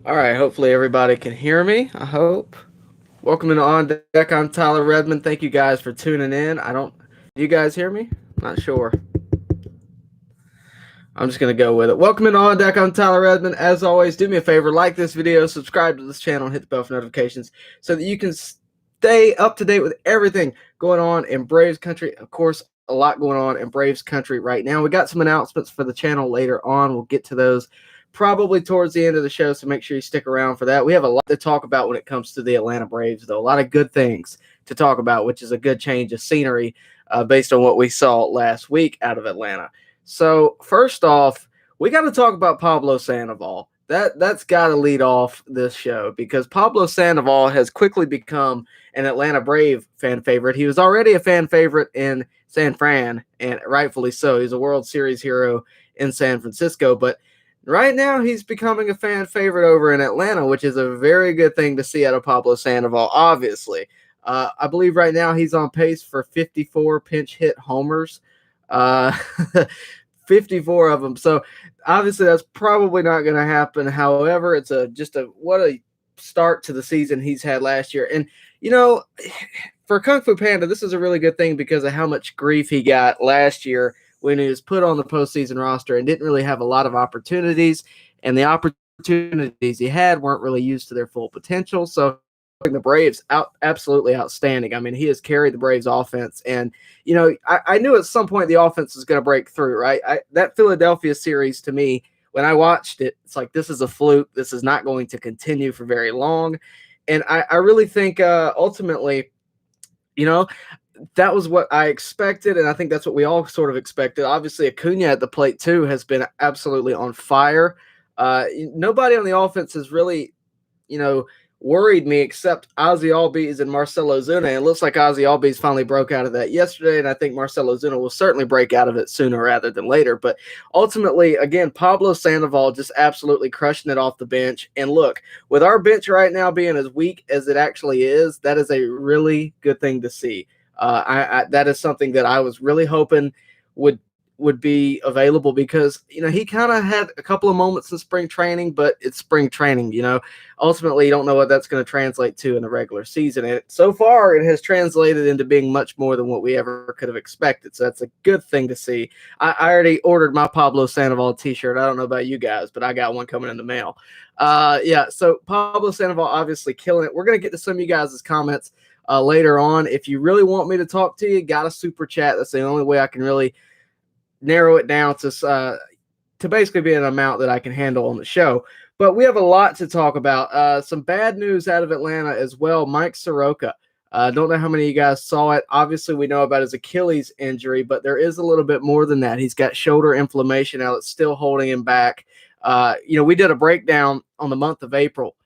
All right, hopefully everybody can hear me. I hope. Welcome to On Deck. I'm Tyler Redmond. Thank you guys for tuning in. Do you guys hear me? Not sure. I'm just gonna go with it. Welcome to On Deck. I'm Tyler Redmond. As always, do me a favor, like this video, subscribe to this channel, and hit the bell for notifications so that you can stay up to date with everything going on in Braves country. Of course, a lot going on in Braves country right now. We got some announcements for the channel later on. We'll get to those probably towards the end of the show, so make sure you stick around for that. We have a lot to talk about when it comes to the Atlanta Braves, though. A lot of good things to talk about, which is a good change of scenery based on what we saw last week out of Atlanta. So first off, we got to talk about Pablo Sandoval. That's got to lead off this show because Pablo Sandoval has quickly become an Atlanta Brave fan favorite. He was already a fan favorite in San Fran, and rightfully so. He's a World Series hero in San Francisco, but right now he's becoming a fan favorite over in Atlanta, which is a very good thing to see out of Pablo Sandoval, obviously. I believe right now he's on pace for 54 pinch hit homers. Uh, 54 of them. So obviously that's probably not going to happen. However, it's what a start to the season he's had last year. And for Kung Fu Panda, this is a really good thing because of how much grief he got last year when he was put on the postseason roster and didn't really have a lot of opportunities. And the opportunities he had weren't really used to their full potential. So the Braves absolutely outstanding. I mean, he has carried the Braves offense, and I knew at some point the offense was going to break through. Right, that Philadelphia series to me, when I watched it, it's like this is a fluke. This is not going to continue for very long, and I really think ultimately, you know, that was what I expected, and I think that's what we all sort of expected. Obviously, Acuna at the plate too has been absolutely on fire. Nobody on the offense has really, worried me except Ozzy Albies and Marcell Ozuna. It looks like Ozzy Albies finally broke out of that yesterday, and I think Marcell Ozuna will certainly break out of it sooner rather than later. But ultimately, again, Pablo Sandoval just absolutely crushing it off the bench. And look, with our bench right now being as weak as it actually is, that is a really good thing to see. That is something that I was really hoping would be available because he kind of had a couple of moments in spring training, but it's spring training. Ultimately, you don't know what that's going to translate to in the regular season, and so far it has translated into being much more than what we ever could have expected. So that's a good thing to see. I already ordered my Pablo Sandoval t-shirt. I don't know about you guys, but I got one coming in the mail. Yeah, so Pablo Sandoval obviously killing it. We're going to get to some of you guys' comments later on. If you really want me to talk to you, got a super chat. That's the only way I can really narrow it down to basically be an amount that I can handle on the show. But we have a lot to talk about. Some bad news out of Atlanta as well. Mike Soroka. Don't know how many of you guys saw it. Obviously, we know about his Achilles injury, but there is a little bit more than that. He's got shoulder inflammation now that's still holding him back. We did a breakdown on the month of April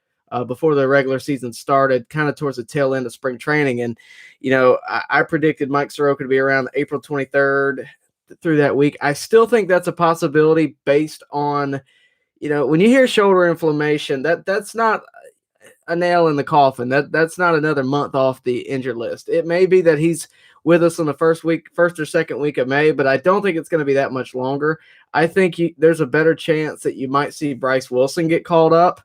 before the regular season started, kind of towards the tail end of spring training. And, I predicted Mike Soroka to be around April 23rd through that week. I still think that's a possibility based on, when you hear shoulder inflammation, that's not a nail in the coffin. That's not another month off the injured list. It may be that he's with us in the first or second week of May, but I don't think it's going to be that much longer. I think there's a better chance that you might see Bryce Wilson get called up,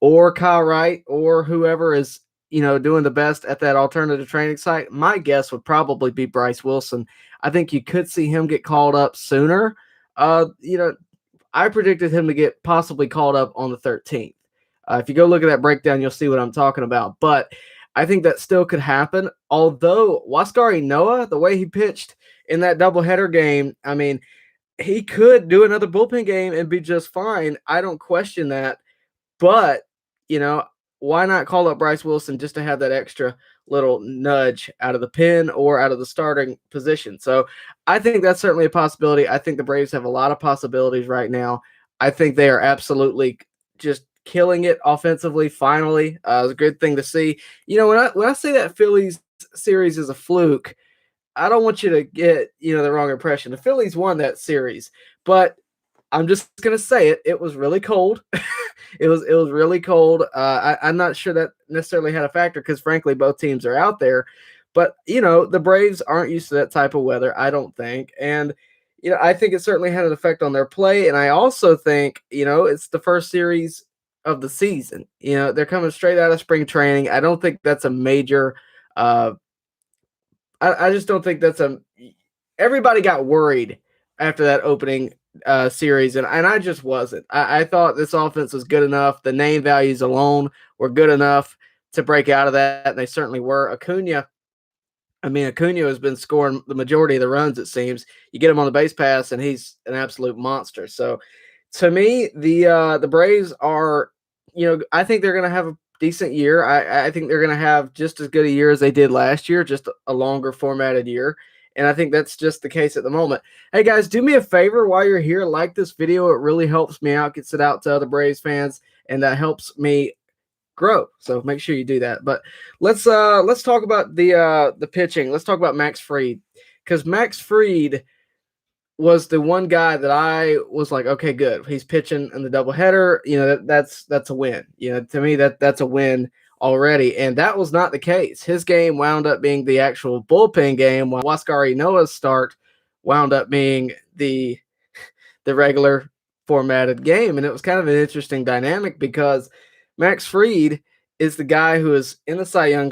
or Kyle Wright, or whoever is doing the best at that alternative training site. My guess would probably be Bryce Wilson. I think you could see him get called up sooner. I predicted him to get possibly called up on the 13th. If you go look at that breakdown, you'll see what I'm talking about. But I think that still could happen. Although Huascar Ynoa, the way he pitched in that doubleheader game, I mean, he could do another bullpen game and be just fine. I don't question that. But, why not call up Bryce Wilson just to have that extra little nudge out of the pen or out of the starting position? So I think that's certainly a possibility. I think the Braves have a lot of possibilities right now. I think they are absolutely just killing it offensively. Finally, it's a good thing to see. When I say that Phillies series is a fluke, I don't want you to get the wrong impression. The Phillies won that series, but I'm just gonna say it. It was really cold. It was really cold. I'm not sure that necessarily had a factor because, frankly, both teams are out there. But the Braves aren't used to that type of weather, I don't think. And I think it certainly had an effect on their play. And I also think it's the first series of the season. They're coming straight out of spring training. I don't think that's a major. I just don't think that's a. Everybody got worried after that opening series, and I just wasn't. I thought this offense was good enough. The name values alone were good enough to break out of that, and they certainly were. Acuna has been scoring the majority of the runs, it seems. You get him on the base pass, and he's an absolute monster. So, to me, the Braves are, I think they're going to have a decent year. I think they're going to have just as good a year as they did last year, just a longer formatted year. And I think that's just the case at the moment. Hey, guys, do me a favor while you're here. Like this video. It really helps me out, gets it out to other Braves fans, and that helps me grow. So make sure you do that. But let's talk about the pitching. Let's talk about Max Fried, because Max Fried was the one guy that I was like, okay, good. He's pitching in the doubleheader. That's a win. To me that's a win already. And that was not the case. His game wound up being the actual bullpen game, while Huascar Ynoa's start wound up being the regular formatted game. And it was kind of an interesting dynamic, because Max Fried is the guy who was in the Cy Young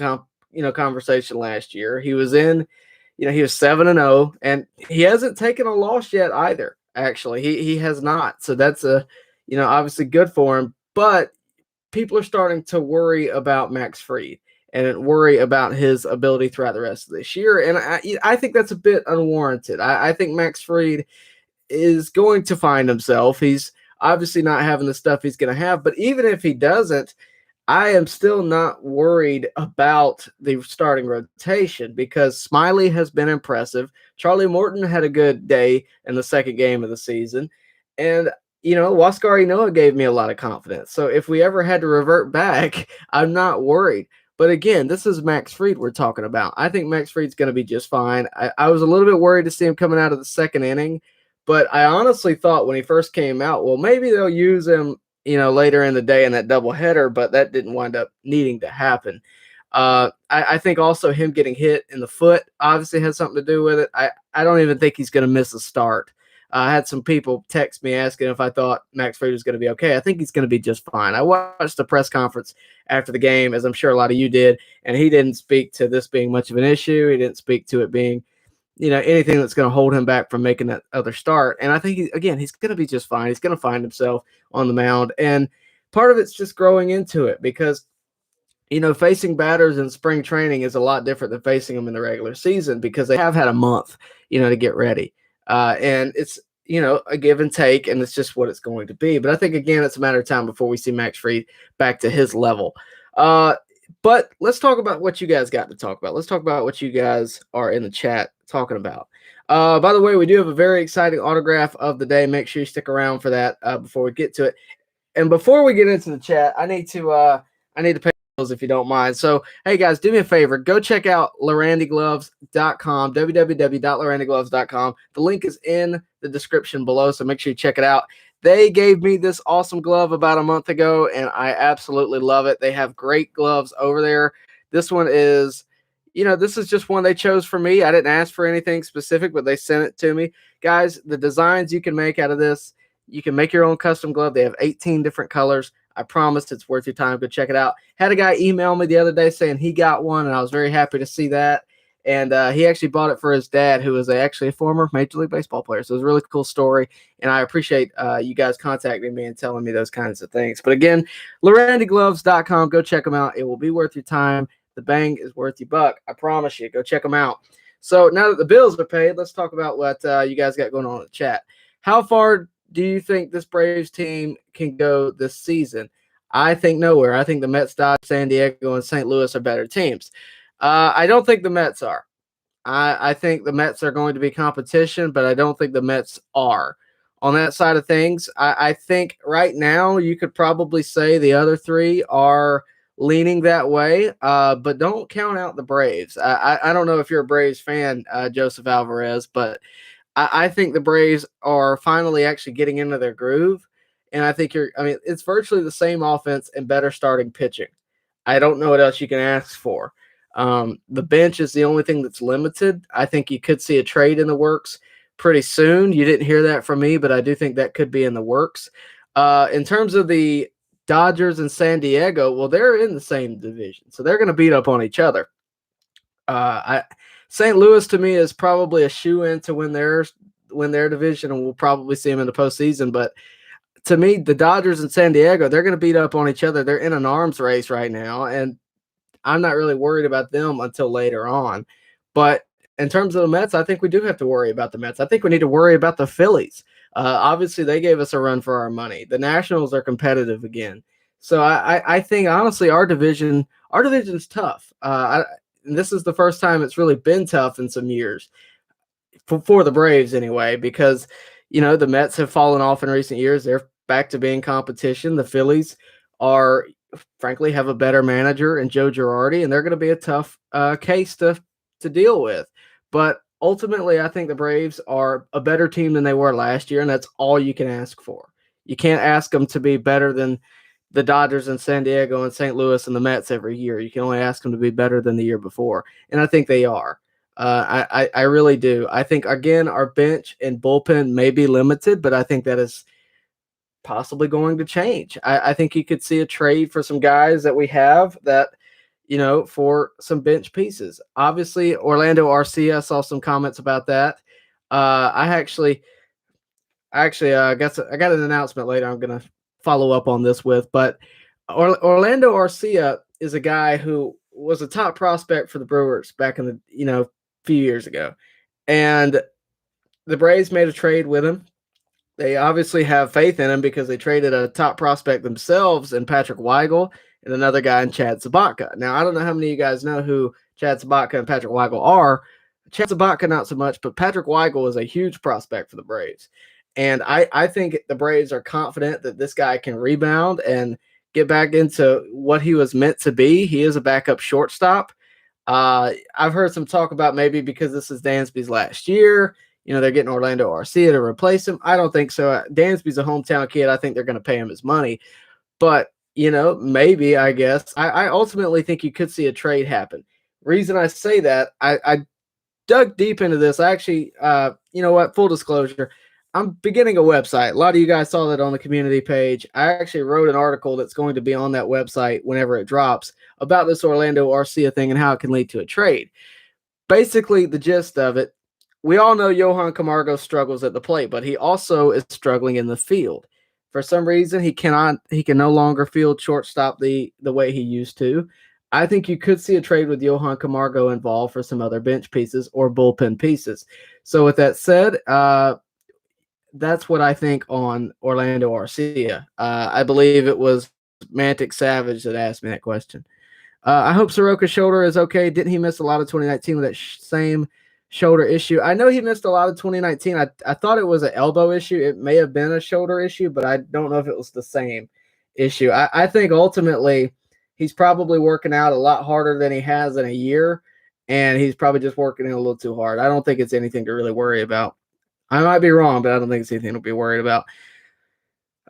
conversation last year. He was in, he was 7-0, and he hasn't taken a loss yet either. Actually, he has not. So that's obviously good for him. But people are starting to worry about Max Fried and worry about his ability throughout the rest of this year. And I think that's a bit unwarranted. I think Max Fried is going to find himself. He's obviously not having the stuff he's going to have, but even if he doesn't, I am still not worried about the starting rotation, because Smiley has been impressive. Charlie Morton had a good day in the second game of the season. And, Huascar Ynoa gave me a lot of confidence. So if we ever had to revert back, I'm not worried. But again, this is Max Fried we're talking about. I think Max Fried's going to be just fine. I was a little bit worried to see him coming out of the second inning, but I honestly thought when he first came out, well, maybe they'll use him later in the day in that doubleheader, but that didn't wind up needing to happen. I think also him getting hit in the foot obviously has something to do with it. I don't even think he's going to miss a start. I had some people text me asking if I thought Max Fried was going to be okay. I think he's going to be just fine. I watched the press conference after the game, as I'm sure a lot of you did, and he didn't speak to this being much of an issue. He didn't speak to it being anything that's going to hold him back from making that other start. And I think, he's going to be just fine. He's going to find himself on the mound. And part of it's just growing into it, because, facing batters in spring training is a lot different than facing them in the regular season, because they have had a month, to get ready. And it's, a give and take, and it's just what it's going to be. But I think, again, it's a matter of time before we see Max Fried back to his level. But let's talk about what you guys got to talk about. Let's talk about what you guys are in the chat talking about. By the way, we do have a very exciting autograph of the day. Make sure you stick around for that before we get to it. And before we get into the chat, I need to pay bills, if you don't mind. So, hey guys, do me a favor. Go check out LlerandIGloves.com, www.LlerandIGloves.com. The link is in the description below, so make sure you check it out. They gave me this awesome glove about a month ago, and I absolutely love it. They have great gloves over there. This one is, this is just one they chose for me. I didn't ask for anything specific, but they sent it to me. Guys, the designs you can make out of this, you can make your own custom glove. They have 18 different colors. I promise it's worth your time. Go check it out. Had a guy email me the other day saying he got one, and I was very happy to see that. And he actually bought it for his dad, who is actually a former Major League Baseball player. So it was a really cool story, and I appreciate you guys contacting me and telling me those kinds of things. But again, LlerandIGloves.com. Go check them out. It will be worth your time. The bang is worth your buck. I promise you. Go check them out. So now that the bills are paid, let's talk about what you guys got going on in the chat. How far do you think this Braves team can go this season? I think nowhere. I think the Mets, Dodgers, San Diego, and St. Louis are better teams. I don't think the Mets are. I think the Mets are going to be competition, but I don't think the Mets are. On that side of things, I think right now you could probably say the other three are leaning that way, but don't count out the Braves. I don't know if you're a Braves fan, Joseph Alvarez, but I think the Braves are finally actually getting into their groove. And I think it's virtually the same offense and better starting pitching. I don't know what else you can ask for. The bench is the only thing that's limited. I think you could see a trade in the works pretty soon. You didn't hear that from me, but I do think that could be in the works. In terms of the Dodgers and San Diego, well, they're in the same division, so they're going to beat up on each other. St. Louis to me is probably a shoe-in to win their division, and we'll probably see them in the postseason. But to me, the Dodgers and San Diego, they're going to beat up on each other. They're in an arms race right now, and I'm not really worried about them until later on. But in terms of the Mets, I think we do have to worry about the Mets. I think we need to worry about the Phillies. Obviously, they gave us a run for our money. The Nationals are competitive again. So I think honestly, our division's tough. And this is the first time it's really been tough in some years for the Braves anyway, because the Mets have fallen off in recent years. They're back to being competition. The Phillies are frankly have a better manager in Joe Girardi, and they're going to be a tough case to deal with. But ultimately, I think the Braves are a better team than they were last year, and that's all you can ask for. You can't ask them to be better than the Dodgers and San Diego and St. Louis and the Mets every year. You can only ask them to be better than the year before, and I think they are. I really do. I think, again, our bench and bullpen may be limited, but I think that is possibly going to change. I think you could see a trade for some guys that we have that, for some bench pieces. Obviously, Orlando Arcia, I saw some comments about that. I got an announcement later I'm going to follow up on this with, but Orlando Arcia is a guy who was a top prospect for the Brewers back in the, few years ago. And the Braves made a trade with him. They obviously have faith in him because they traded a top prospect themselves in Patrick Weigel and another guy in Chad Sabatka. Now, I don't know how many of you guys know who Chad Sabatka and Patrick Weigel are. Chad Sabatka, not so much, but Patrick Weigel is a huge prospect for the Braves. And I think the Braves are confident that this guy can rebound and get back into what he was meant to be. He is a backup shortstop. I've heard some talk about maybe because this is Dansby's last year, they're getting Orlando Arcia to replace him. I don't think so. Dansby's a hometown kid. I think they're going to pay him his money. But, maybe, I guess. I ultimately think you could see a trade happen. Reason I say that, I dug deep into this. I actually, full disclosure, I'm beginning a website. A lot of you guys saw that on the community page. I actually wrote an article that's going to be on that website whenever it drops about this Orlando Arcia thing and how it can lead to a trade. Basically, the gist of it, we all know Johan Camargo struggles at the plate, but he also is struggling in the field. For some reason, he can no longer field shortstop the way he used to. I think you could see a trade with Johan Camargo involved for some other bench pieces or bullpen pieces. So with that said, that's what I think on Orlando Arcia. I believe it was Mantic Savage that asked me that question. I hope Soroka's shoulder is okay. Didn't he miss a lot of 2019 with that same shoulder issue? I know he missed a lot of 2019. I thought it was an elbow issue. It may have been a shoulder issue, but I don't know if it was the same issue. I think ultimately he's probably working out a lot harder than he has in a year, and he's probably just working in a little too hard. I don't think it's anything to really worry about. I might be wrong, but I don't think it's anything to be worried about.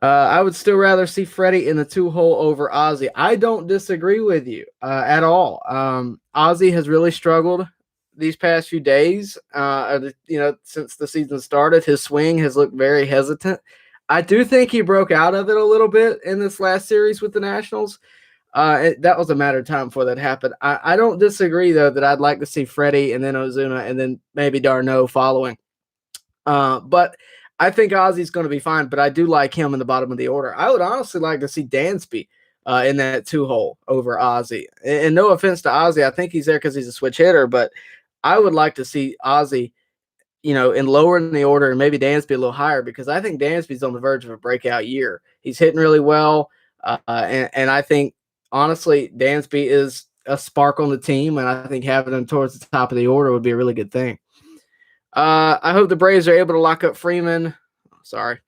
I would still rather see Freddie in the 2-hole over Ozzie. I don't disagree with you at all. Ozzie has really struggled these past few days. Since the season started, his swing has looked very hesitant. I do think he broke out of it a little bit in this last series with the Nationals. That was a matter of time before that happened. I don't disagree, though, that I'd like to see Freddie and then Ozuna and then maybe d'Arnaud following. But I think Ozzie's going to be fine, but I do like him in the bottom of the order. I would honestly like to see Dansby in that 2-hole over Ozzie. And no offense to Ozzie, I think he's there because he's a switch hitter, but I would like to see Ozzie, in lower in the order and maybe Dansby a little higher because I think Dansby's on the verge of a breakout year. He's hitting really well, and I think, honestly, Dansby is a spark on the team, and I think having him towards the top of the order would be a really good thing. I hope the Braves are able to lock up Freeman. Sorry.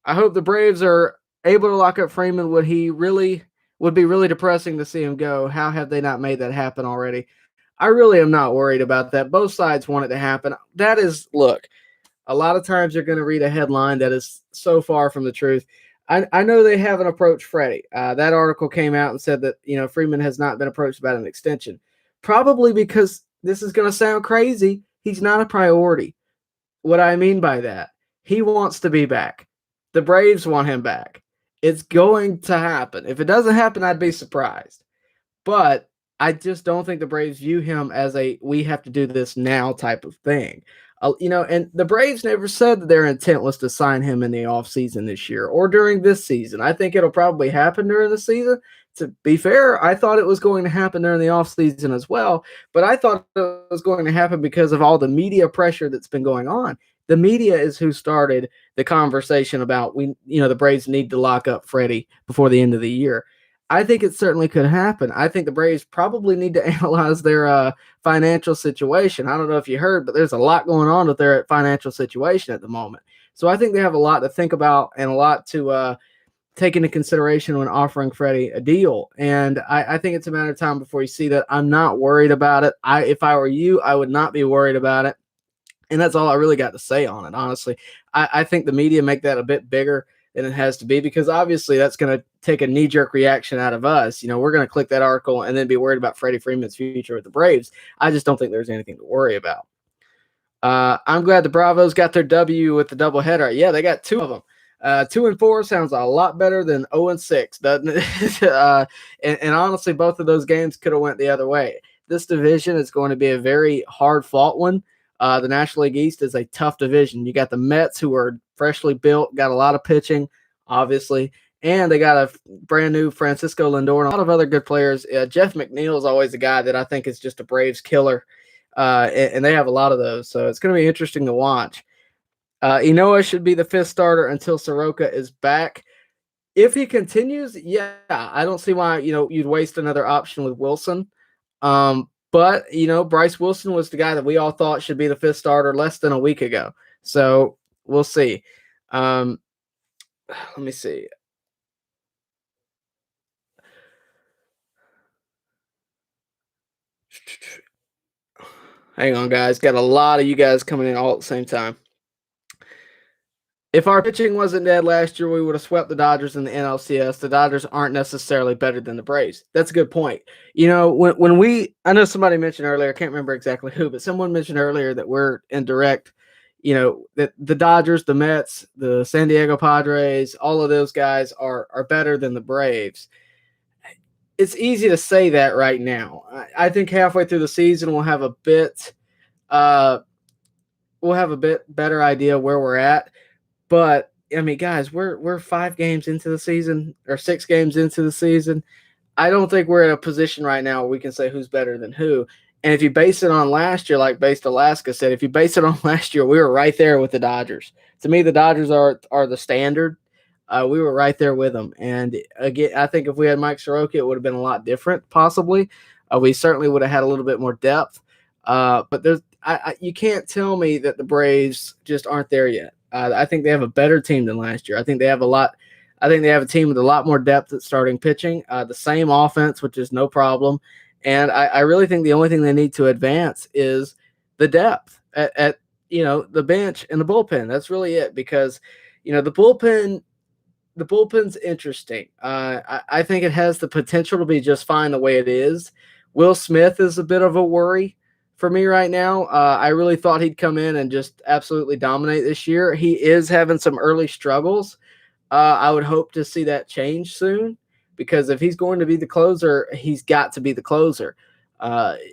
I hope the Braves are able to lock up Freeman. Would be really depressing to see him go. How have they not made that happen already? I really am not worried about that. Both sides want it to happen. Look, a lot of times you're going to read a headline that is so far from the truth. I know they haven't approached Freddie. That article came out and said that, Freeman has not been approached about an extension. Probably because this is going to sound crazy. He's not a priority. What I mean by that, he wants to be back. The Braves want him back. It's going to happen. If it doesn't happen, I'd be surprised. But I just don't think the Braves view him as a we have to do this now type of thing. And the Braves never said that their intent was to sign him in the offseason this year or during this season. I think it'll probably happen during the season. To be fair, I thought it was going to happen during the offseason as well, but I thought it was going to happen because of all the media pressure that's been going on. The media is who started the conversation about the Braves need to lock up Freddie before the end of the year. I think it certainly could happen. I think the Braves probably need to analyze their financial situation. I don't know if you heard, but there's a lot going on with their financial situation at the moment. So I think they have a lot to think about and a lot to take into consideration when offering Freddie a deal. And I think it's a matter of time before you see that. I'm not worried about it. If I were you, I would not be worried about it. And that's all I really got to say on it, honestly. I think the media make that a bit bigger than it has to be because obviously that's going to take a knee-jerk reaction out of us. We're going to click that article and then be worried about Freddie Freeman's future with the Braves. I just don't think there's anything to worry about. I'm glad the Bravos got their W with the doubleheader. Yeah, they got two of them. 2-4 sounds a lot better than 0-6, doesn't it? And honestly, both of those games could have went the other way. This division is going to be a very hard-fought one. The National League East is a tough division. You got the Mets, who are freshly built, got a lot of pitching, obviously, and they got a brand new Francisco Lindor and a lot of other good players. Jeff McNeil is always a guy that I think is just a Braves killer, and they have a lot of those. So it's going to be interesting to watch. Inoa should be the fifth starter until Soroka is back. If he continues, yeah, I don't see why you'd waste another option with Wilson. But Bryce Wilson was the guy that we all thought should be the fifth starter less than a week ago. So we'll see. Let me see. Hang on, guys. Got a lot of you guys coming in all at the same time. If our pitching wasn't dead last year, we would have swept the Dodgers in the NLCS. The Dodgers aren't necessarily better than the Braves. That's a good point. I know somebody mentioned earlier, I can't remember exactly who, but someone mentioned earlier that we're in direct, that the Dodgers, the Mets, the San Diego Padres, all of those guys are better than the Braves. It's easy to say that right now. I think halfway through the season we'll have a bit better idea where we're at. But I mean, guys, we're 5 games into the season or 6 games into the season. I don't think we're in a position right now where we can say who's better than who. And if you base it on last year, like Based Alaska said, if you base it on last year, we were right there with the Dodgers. To me, the Dodgers are the standard. We were right there with them. And again, I think if we had Mike Soroka, it would have been a lot different, possibly. We certainly would have had a little bit more depth. But you can't tell me that the Braves just aren't there yet. I think they have a better team than last year. I think they have a team with a lot more depth at starting pitching, the same offense, which is no problem. And I really think the only thing they need to advance is the depth at the bench and the bullpen. That's really it, because the bullpen's interesting. I think it has the potential to be just fine the way it is. Will Smith is a bit of a worry for me right now. I really thought he'd come in and just absolutely dominate this year. He is having some early struggles. I would hope to see that change soon, because if he's going to be the closer, he's got to be the closer. There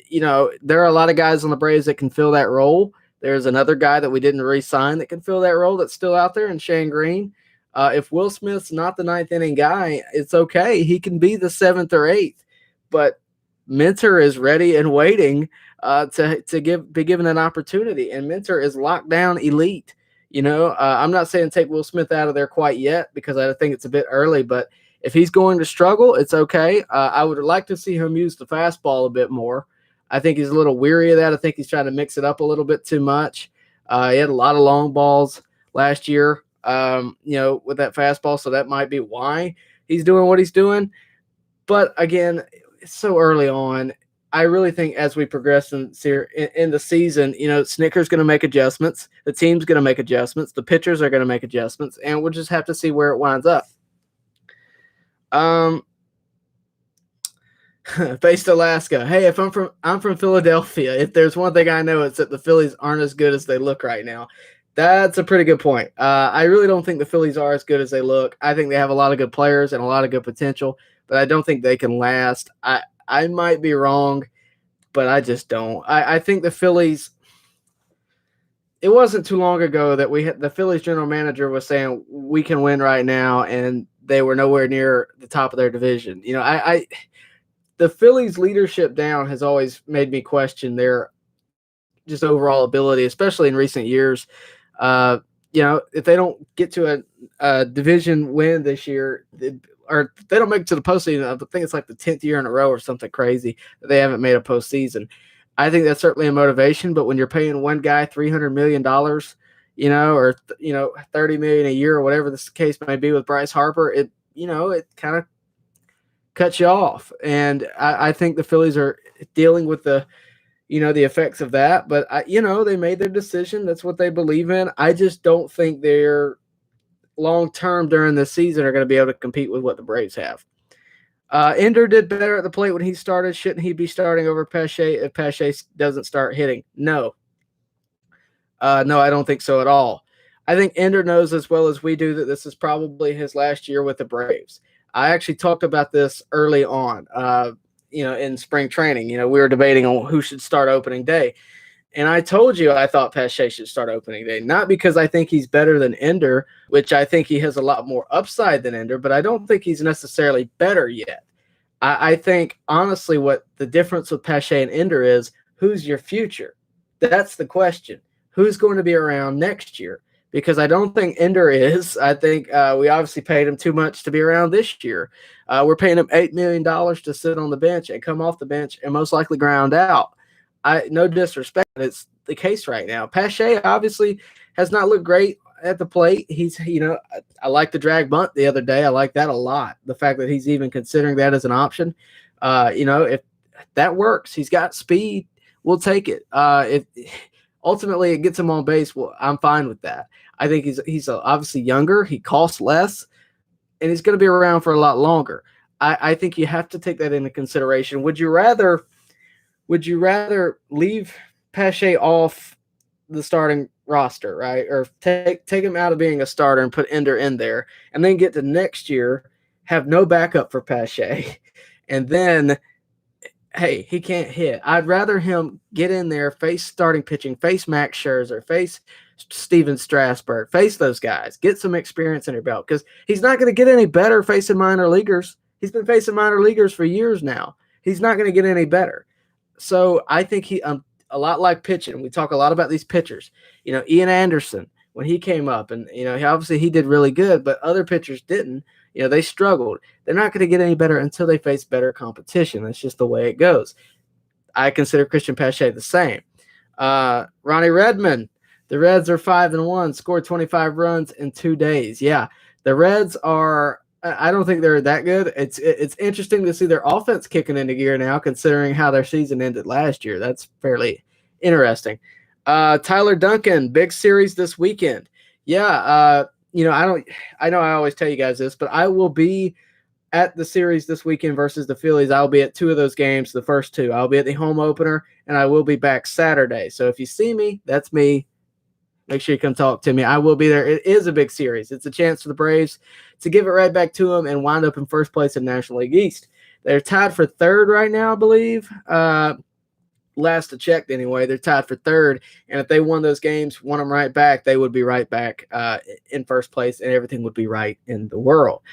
are a lot of guys on the Braves that can fill that role. There's another guy that we didn't re-sign that can fill that role that's still out there, and Shane Green. If Will Smith's not the ninth inning guy, it's okay. He can be the 7th or 8th, but Minter is ready and waiting to be given an opportunity, and Minter is locked down elite. I'm not saying take Will Smith out of there quite yet, because I think it's a bit early, but if he's going to struggle, it's okay. I would like to see him use the fastball a bit more. I think he's a little weary of that. I think he's trying to mix it up a little bit too much. He had a lot of long balls last year, with that fastball, so that might be why he's doing what he's doing. But again, it's so early on. I really think as we progress in the season, Snitker's going to make adjustments. The team's going to make adjustments. The pitchers are going to make adjustments, and we'll just have to see where it winds up. Based Alaska. Hey, I'm from Philadelphia. If there's one thing I know, it's that the Phillies aren't as good as they look right now. That's a pretty good point. I really don't think the Phillies are as good as they look. I think they have a lot of good players and a lot of good potential, but I don't think they can last. I might be wrong, but I just don't. I think the Phillies. It wasn't too long ago that we had the Phillies general manager was saying we can win right now, and they were nowhere near the top of their division. I the Phillies leadership down has always made me question their just overall ability, especially in recent years. Uh, if they don't get to a division win this year, or they don't make it to the postseason, I think it's like the 10th year in a row or something crazy that they haven't made a postseason. I think that's certainly a motivation, but when you're paying one guy $300 million, or 30 million a year or whatever this case may be with Bryce Harper, it kind of cuts you off. And I think the Phillies are dealing with the effects of that. But they made their decision. That's what they believe in. I just don't think they're long term during the season are going to be able to compete with what the Braves have. Ender did better at the plate when he started. Shouldn't he be starting over Pache if Pache doesn't start hitting? No. No, I don't think so at all. I think Ender knows as well as we do that this is probably his last year with the Braves. I actually talked about this early on, in spring training. We were debating on who should start opening day. And I told you I thought Pache should start opening day, not because I think he's better than Ender, which I think he has a lot more upside than Ender, but I don't think he's necessarily better yet. I think, honestly, what the difference with Pache and Ender is, who's your future? That's the question. Who's going to be around next year? Because I don't think Ender is. I think we obviously paid him too much to be around this year. We're paying him $8 million to sit on the bench and come off the bench and most likely ground out. No disrespect, it's the case right now. Pache obviously has not looked great at the plate. He's, I like the drag bunt the other day. I like that a lot. The fact that he's even considering that as an option. If that works, he's got speed. We'll take it. If ultimately it gets him on base, well, I'm fine with that. I think he's obviously younger. He costs less, and he's going to be around for a lot longer. I think you have to take that into consideration. Would you rather leave Pache off the starting roster, right? Or take him out of being a starter and put Ender in there, and then get to next year, have no backup for Pache, and then, hey, he can't hit. I'd rather him get in there, face starting pitching, face Max Scherzer, face Steven Strasburg, face those guys, get some experience in your belt, because he's not going to get any better facing minor leaguers. He's been facing minor leaguers for years now. He's not going to get any better. So I think he a lot like pitching. We talk a lot about these pitchers. Ian Anderson, when he came up, and he did really good, but other pitchers didn't. They struggled. They're not going to get any better until they face better competition. That's just the way it goes. I consider Christian Pache the same. Ronnie Redmond, the Reds are 5-1, scored 25 runs in 2 days. Yeah, the Reds are. I don't think they're that good. It's interesting to see their offense kicking into gear now, considering how their season ended last year. That's fairly interesting. Tyler Duncan, big series this weekend. Yeah, I know I always tell you guys this, but I will be at the series this weekend versus the Phillies. I'll be at 2 of those games, the first 2. I'll be at the home opener, and I will be back Saturday. So if you see me, that's me. Make sure you come talk to me. I will be there. It is a big series. It's a chance for the Braves to give it right back to them and wind up in first place in National League East. They're tied for 3rd right now, I believe. Last I checked anyway, they're tied for 3rd. And if they won those games, won them right back, they would be right back in first place, and everything would be right in the world.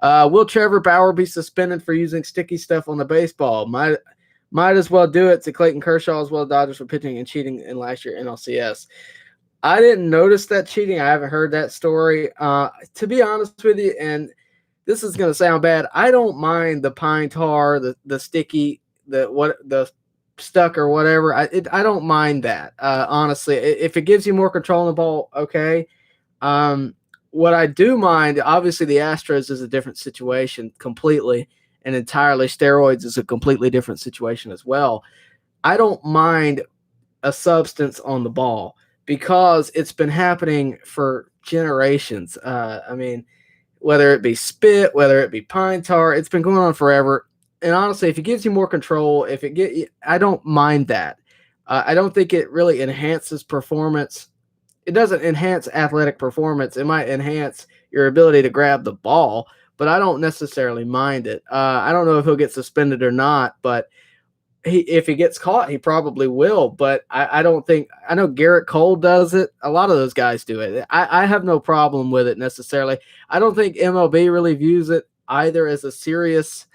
Will Trevor Bauer be suspended for using sticky stuff on the baseball? Might as well do it to Clayton Kershaw as well as Dodgers for pitching and cheating in last year NLCS. I didn't notice that cheating. I haven't heard that story. To be honest with you, and this is going to sound bad, I don't mind the pine tar, the sticky, the stuck or whatever. I don't mind that. Honestly, if it gives you more control on the ball, okay. What I do mind, obviously, the Astros is a different situation completely and entirely. Steroids is a completely different situation as well. I don't mind a substance on the ball, because it's been happening for generations. Whether it be spit, whether it be pine tar, it's been going on forever. And honestly, if it gives you more control, I don't mind that. I don't think it really enhances performance. it doesn't enhance athletic performance. It might enhance your ability to grab the ball, but I don't necessarily mind it. I don't know if he'll get suspended or not, but if he gets caught, he probably will. But I don't think, I know Garrett Cole does it. A lot of those guys do it. I have no problem with it necessarily. I don't think MLB really views it either as a serious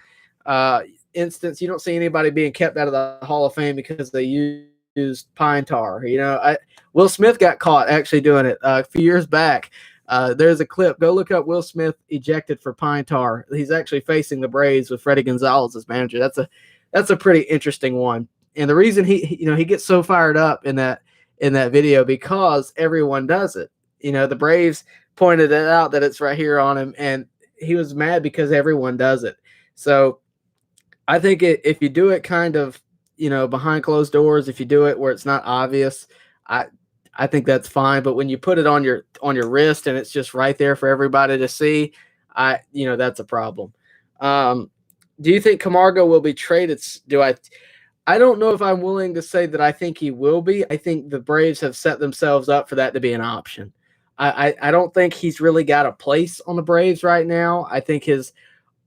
uh, instance. You don't see anybody being kept out of the Hall of Fame because they used pine tar. Will Smith got caught actually doing it a few years back. There's a clip. Go look up Will Smith ejected for pine tar. He's actually facing the Braves with Freddie Gonzalez as manager. That's a pretty interesting one. And the reason he gets so fired up in that video because everyone does it. The Braves pointed it out that it's right here on him, and he was mad because everyone does it. So I think if you do it kind of, behind closed doors, if you do it where it's not obvious, I think that's fine. But when you put it on your wrist and it's just right there for everybody to see, that's a problem. Do you think Camargo will be traded? I don't know if I'm willing to say that I think he will be. I think the Braves have set themselves up for that to be an option. I don't think he's really got a place on the Braves right now. I think his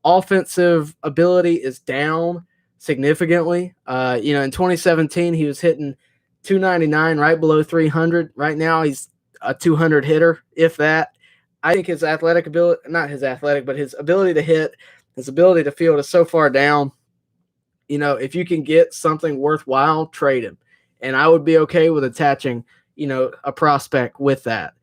offensive ability is down significantly. In 2017, he was hitting 299, right below 300. Right now, he's a 200 hitter, if that. I think his athletic ability, not his athletic, but his ability to hit, his ability to field is so far down. If you can get something worthwhile, trade him. And I would be okay with attaching, a prospect with that.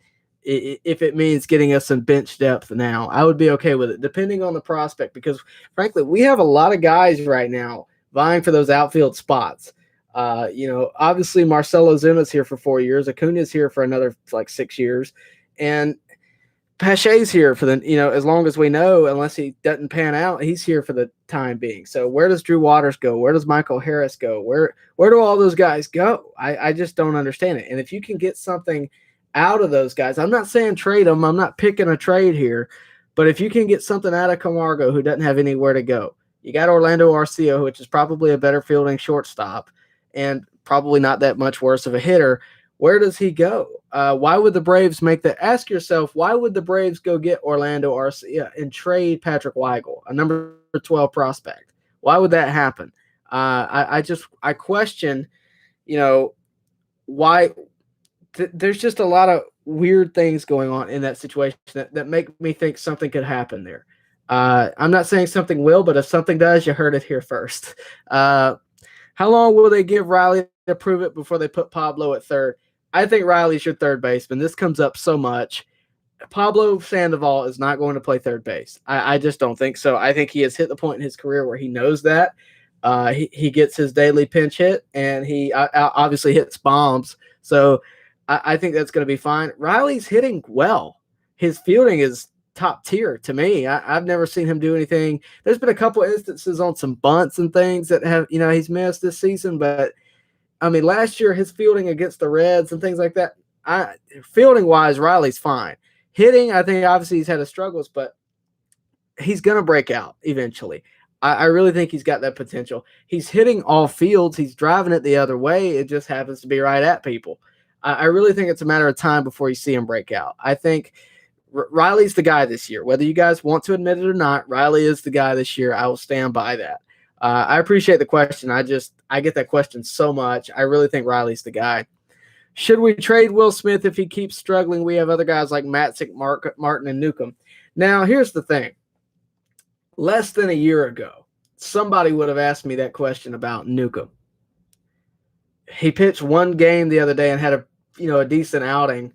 If it means getting us some bench depth now, I would be okay with it, depending on the prospect, because frankly, we have a lot of guys right now vying for those outfield spots. Obviously Marcell Ozuma's here for 4 years. Acuna's here for another 6 years. And Pache's here for as long as we know, unless he doesn't pan out, he's here for the time being. So where does Drew Waters go? Where does Michael Harris go? Where do all those guys go? I just don't understand it. And if you can get something out of those guys, I'm not saying trade them. I'm not picking a trade here, but if you can get something out of Camargo who doesn't have anywhere to go, you got Orlando Arcia, which is probably a better fielding shortstop and probably not that much worse of a hitter. Where does he go? Why would the Braves make that? Ask yourself, why would the Braves go get Orlando Arcia and trade Patrick Weigel, a number 12 prospect? Why would that happen? I question, why. There's just a lot of weird things going on in that situation that make me think something could happen there. I'm not saying something will, but if something does, you heard it here first. How long will they give Riley to prove it before they put Pablo at third? I think Riley's your third baseman. This comes up so much. Pablo Sandoval is not going to play third base. I just don't think so. I think he has hit the point in his career where he knows that. He gets his daily pinch hit, and he obviously hits bombs. So I think that's going to be fine. Riley's hitting well. His fielding is top tier to me. I've never seen him do anything. There's been a couple instances on some bunts and things that have, he's missed this season, but last year his fielding against the Reds and things like that, fielding wise, Riley's fine. Hitting, I think obviously he's had his struggles, but he's going to break out eventually. I really think he's got that potential. He's hitting all fields. He's driving it the other way. It just happens to be right at people. I really think it's a matter of time before you see him break out. I think Riley's the guy this year. Whether you guys want to admit it or not, Riley is the guy this year. I will stand by that. I appreciate the question. I get that question so much. I really think Riley's the guy. Should we trade Will Smith if he keeps struggling? We have other guys like Matzik, Martin, and Newcomb. Now, here's the thing. Less than a year ago, somebody would have asked me that question about Newcomb. He pitched one game the other day and had a decent outing,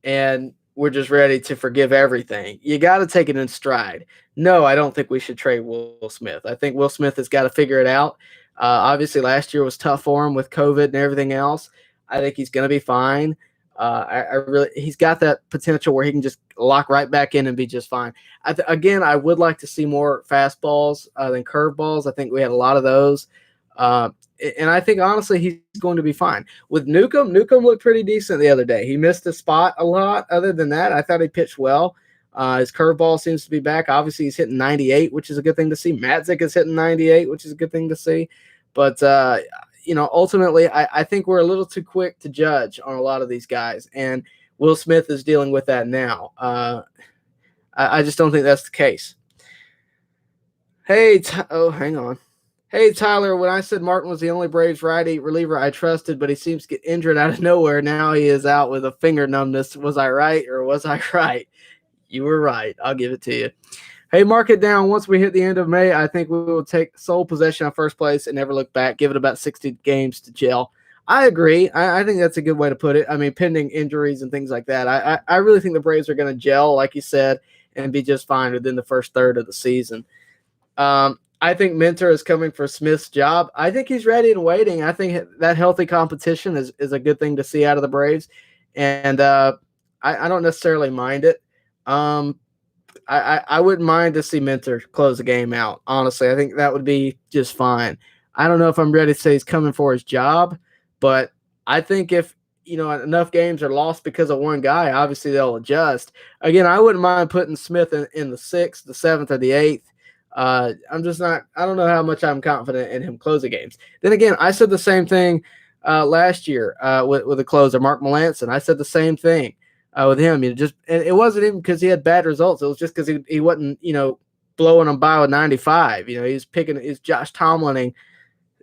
and we're just ready to forgive everything. You got to take it in stride. No, I don't think we should trade Will Smith. I think Will Smith has got to figure it out. Obviously, last year was tough for him with COVID and everything else. I think he's going to be fine. He's got that potential where he can just lock right back in and be just fine. Again, I would like to see more fastballs than curveballs. I think we had a lot of those. And I think, honestly, he's going to be fine. With Newcomb looked pretty decent the other day. He missed a spot a lot. Other than that, I thought he pitched well. His curveball seems to be back. Obviously, he's hitting 98, which is a good thing to see. Matzik is hitting 98, which is a good thing to see. But, ultimately, I think we're a little too quick to judge on a lot of these guys. And Will Smith is dealing with that now. I just don't think that's the case. Hey, hang on. Hey, Tyler, when I said Martin was the only Braves righty reliever I trusted, but he seems to get injured out of nowhere, now he is out with a finger numbness. Was I right or was I right? You were right. I'll give it to you. Hey, mark it down. Once we hit the end of May, I think we will take sole possession of first place and never look back. Give it about 60 games to gel. I agree. I think that's a good way to put it. I mean, pending injuries and things like that. I really think the Braves are going to gel, like you said, and be just fine within the first third of the season. I think Minter is coming for Smith's job. I think he's ready and waiting. I think that healthy competition is a good thing to see out of the Braves. And I don't necessarily mind it. I wouldn't mind to see Minter close the game out. Honestly, I think that would be just fine. I don't know if I'm ready to say he's coming for his job, but I think if enough games are lost because of one guy, obviously they'll adjust. Again, I wouldn't mind putting Smith in the 6th, the 7th, or the 8th. I'm just not. I don't know how much I'm confident in him closing games. Then again, I said the same thing last year with the closer Mark Melancon. I said the same thing with him. And it wasn't even because he had bad results. It was just because he wasn't blowing them by with 95. He was picking his Josh Tomlining.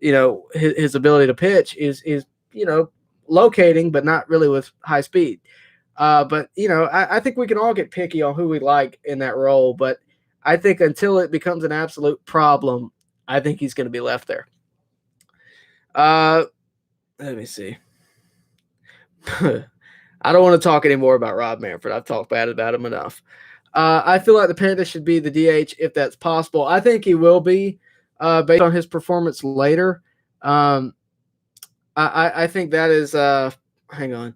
His ability to pitch is locating, but not really with high speed. But I think we can all get picky on who we like in that role, but I think until it becomes an absolute problem, I think he's going to be left there. Let me see. I don't want to talk anymore about Rob Manfred. I've talked bad about him enough. I feel like the Panda should be the DH if that's possible. I think he will be based on his performance later. I think that is hang on.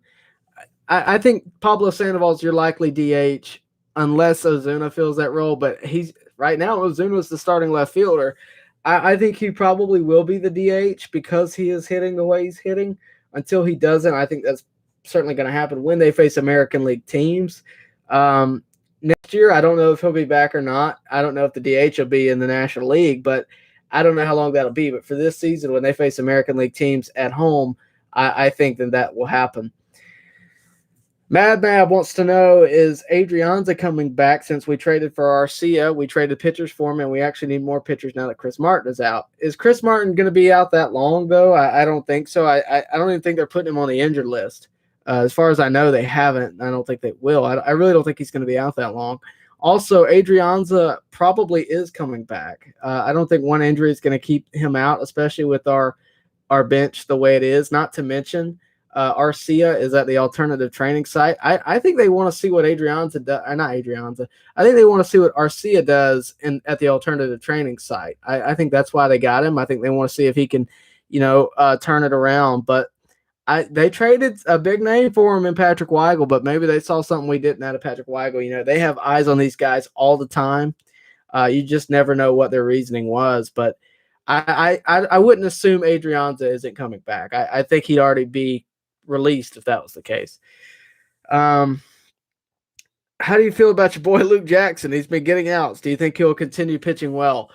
I think Pablo Sandoval is your likely DH unless Ozuna fills that role. But he's right now, Ozuna's the starting left fielder. I think he probably will be the DH because he is hitting the way he's hitting. Until he doesn't, I think that's certainly going to happen when they face American League teams. Next year, I don't know if he'll be back or not. I don't know if the DH will be in the National League, but I don't know how long that'll be. But for this season, when they face American League teams at home, I think that will happen. Mad wants to know, is Adrianza coming back since we traded for Arcia? We traded pitchers for him, and we actually need more pitchers now that Chris Martin is out. Is Chris Martin going to be out that long, though? I don't think so. I don't even think they're putting him on the injured list. As far as I know, they haven't. I don't think they will. I really don't think he's going to be out that long. Also, Adrianza probably is coming back. I don't think one injury is going to keep him out, especially with our bench the way it is, not to mention – Arcia is at the alternative training site. I think they want to see what Adrianza does. Not Adrianza. I think they want to see what Arcia does at the alternative training site. I think that's why they got him. I think they want to see if he can, turn it around. But they traded a big name for him in Patrick Weigel, but maybe they saw something we didn't out of Patrick Weigel. They have eyes on these guys all the time. You just never know what their reasoning was. But I wouldn't assume Adrianza isn't coming back. I think he'd already be released if that was the case. How do you feel about your boy Luke Jackson? He's been getting outs. Do you think he'll continue pitching well?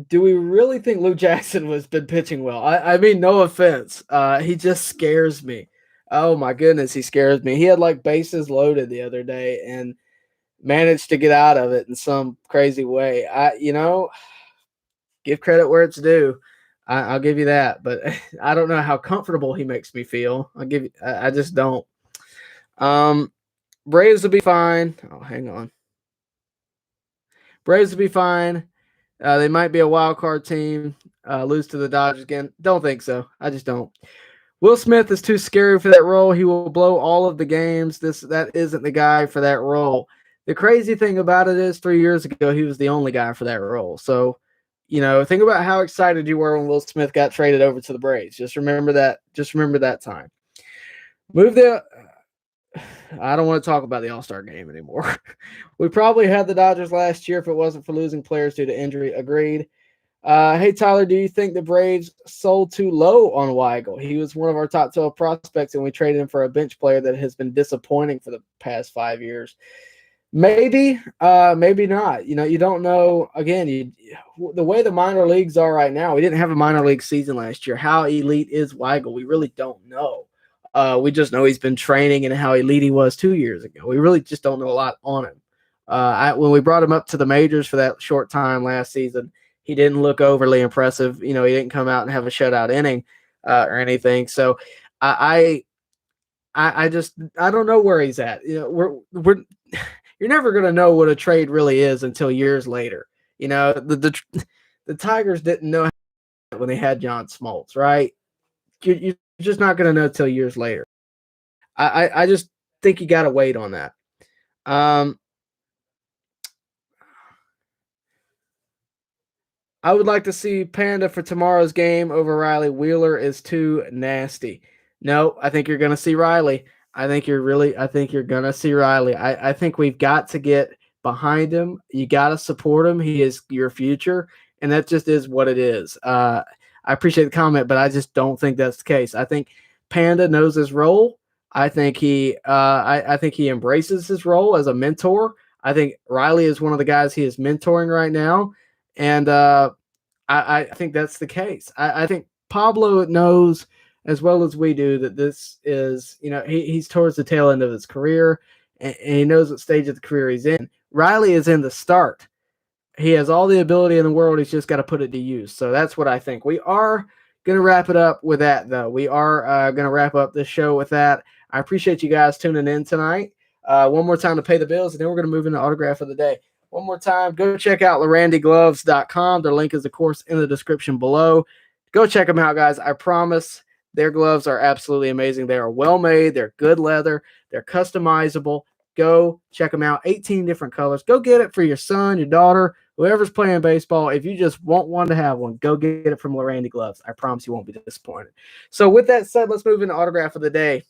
Do we really think Luke Jackson has been pitching well? I mean, no offense. He just scares me. Oh my goodness, he scares me. He had like bases loaded the other day and managed to get out of it in some crazy way. Give credit where it's due. I'll give you that, but I don't know how comfortable he makes me feel. I just don't. Braves will be fine. Oh, hang on. Braves will be fine. They might be a wild card team. Lose to the Dodgers again. Don't think so. I just don't. Will Smith is too scary for that role. He will blow all of the games. That isn't the guy for that role. The crazy thing about it is 3 years ago, he was the only guy for that role. So, think about how excited you were when Will Smith got traded over to the Braves. Just remember that. Just remember that time. I don't want to talk about the All-Star game anymore. We probably had the Dodgers last year if it wasn't for losing players due to injury. Agreed. Hey, Tyler, do you think the Braves sold too low on Weigel? He was one of our top 12 prospects, and we traded him for a bench player that has been disappointing for the past 5 years. Maybe, maybe not. You don't know. Again, the way the minor leagues are right now, we didn't have a minor league season last year. How elite is Weigel? We really don't know. We just know he's been training and how elite he was 2 years ago. We really just don't know a lot on him. When we brought him up to the majors for that short time last season, he didn't look overly impressive. He didn't come out and have a shutout inning or anything. So I don't know where he's at. We're you're never gonna know what a trade really is until years later. The Tigers didn't know when they had John Smoltz, right? You're just not gonna know till years later. I just think you got to wait on that. I would like to see Panda for tomorrow's game over Riley. Wheeler is too nasty. No, I think you're going to see Riley. I think you're going to see Riley. I think we've got to get behind him. You got to support him. He is your future, and that just is what it is. I appreciate the comment, but I just don't think that's the case. I think Panda knows his role. I think I think he embraces his role as a mentor. I think Riley is one of the guys he is mentoring right now. And I think that's the case. I think Pablo knows as well as we do that this is, he's towards the tail end of his career, and he knows what stage of the career he's in. Riley is in the start. He has all the ability in the world. He's just got to put it to use. So that's what I think. We are going to wrap it up with that, though. We are going to wrap up this show with that. I appreciate you guys tuning in tonight. One more time to pay the bills, and then we're going to move into autograph of the day. One more time, go check out LlerandIGloves.com. Their link is, of course, in the description below. Go check them out, guys. I promise their gloves are absolutely amazing. They are well-made. They're good leather. They're customizable. Go check them out. 18 different colors. Go get it for your son, your daughter, whoever's playing baseball. If you just want one to have one, go get it from Llerandi Gloves. I promise you won't be disappointed. So with that said, let's move into autograph of the day.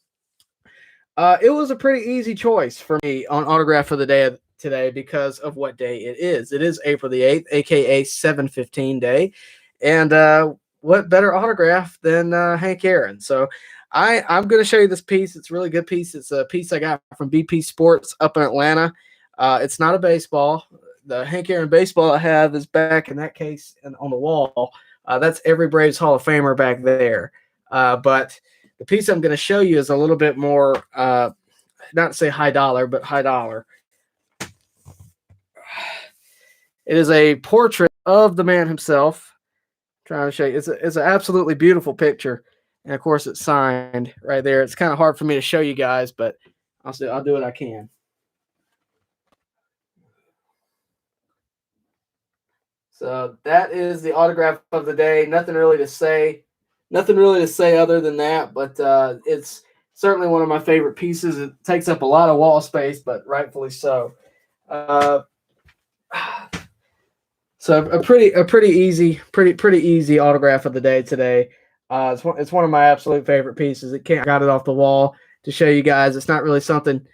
It was a pretty easy choice for me on autograph of the day today because of what day it is. It is April the 8th, aka 7/15 day. And what better autograph than Hank Aaron? So I'm going to show you this piece. It's a really good piece. It's a piece I got from BP Sports up in Atlanta. It's not a baseball. The Hank Aaron baseball I have is back in that case and on the wall. That's every Braves Hall of Famer back there. But the piece I'm going to show you is a little bit more, not to say high dollar, but high dollar. It is a portrait of the man himself. I'm trying to show you. It's an absolutely beautiful picture. And, of course, it's signed right there. It's kind of hard for me to show you guys, but I'll do what I can. So that is the autograph of the day. Nothing really to say other than that, but it's certainly one of my favorite pieces. It takes up a lot of wall space, but rightfully so. So a pretty easy autograph of the day today. It's one of my absolute favorite pieces. I got it off the wall to show you guys. It's not really something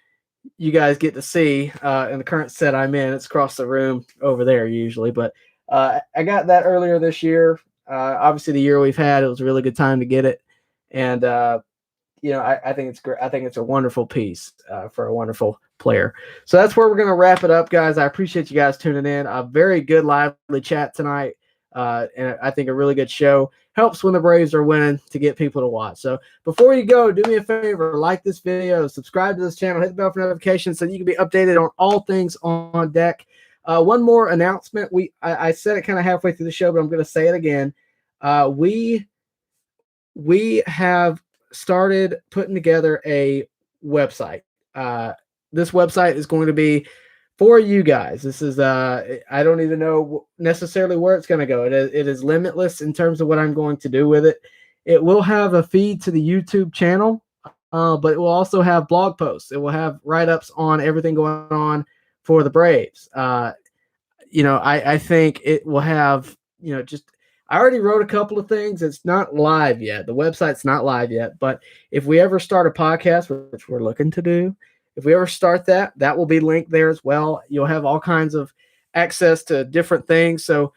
you guys get to see in the current set I'm in. It's across the room over there usually, but I got that earlier this year. Obviously, the year we've had, it was a really good time to get it, and I think it's great. I think it's a wonderful piece for a wonderful player. So that's where we're going to wrap it up, guys. I appreciate you guys tuning in. A very good, lively chat tonight, and I think a really good show. Helps when the Braves are winning to get people to watch. So before you go, do me a favor, like this video, subscribe to this channel, hit the bell for notifications so you can be updated on all things on deck. One more announcement. I said it kind of halfway through the show, but I'm going to say it again. We have started putting together a website. This website is going to be for you guys. This is I don't even know necessarily where it's going to go. It is limitless in terms of what I'm going to do with it. It will have a feed to the YouTube channel, but it will also have blog posts. It will have write-ups on everything going on for the Braves. I think it will have, I already wrote a couple of things. It's not live yet. The website's not live yet. But if we ever start a podcast, which we're looking to do, if we ever start that will be linked there as well. You'll have all kinds of access to different things. So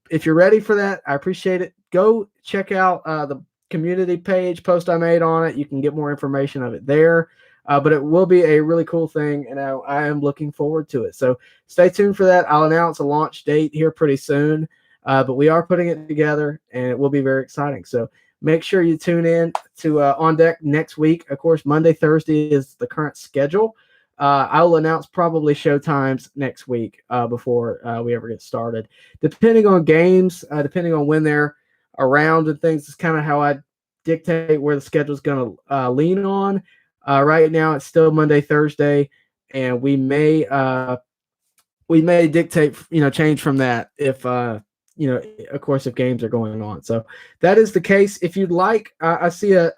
if you're ready for that, I appreciate it. Go check out the community page post I made on it. You can get more information of it there. But it will be a really cool thing, and I am looking forward to it. So stay tuned for that. I'll announce a launch date here pretty soon. But we are putting it together, and it will be very exciting. So Make sure you tune in to On Deck next week. Of course, Monday, Thursday is the current schedule. I'll announce probably show times next week before we ever get started. Depending on games, depending on when they're around and things, is kind of how I dictate where the schedule is going to lean on. Right now, it's still Monday, Thursday, and we may dictate, change from that if of course, if games are going on. So that is the case. If you'd like, I see a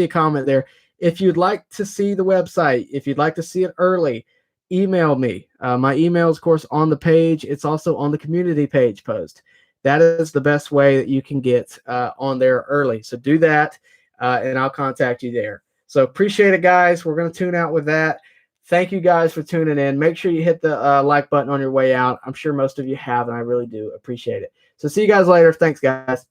comment there. If you'd like to see the website, if you'd like to see it early, email me. My email is, of course, on the page. It's also on the community page post. That is the best way that you can get on there early. So do that, and I'll contact you there. So appreciate it, guys. We're going to tune out with that. Thank you guys for tuning in. Make sure you hit the like button on your way out. I'm sure most of you have, and I really do appreciate it. So see you guys later. Thanks, guys.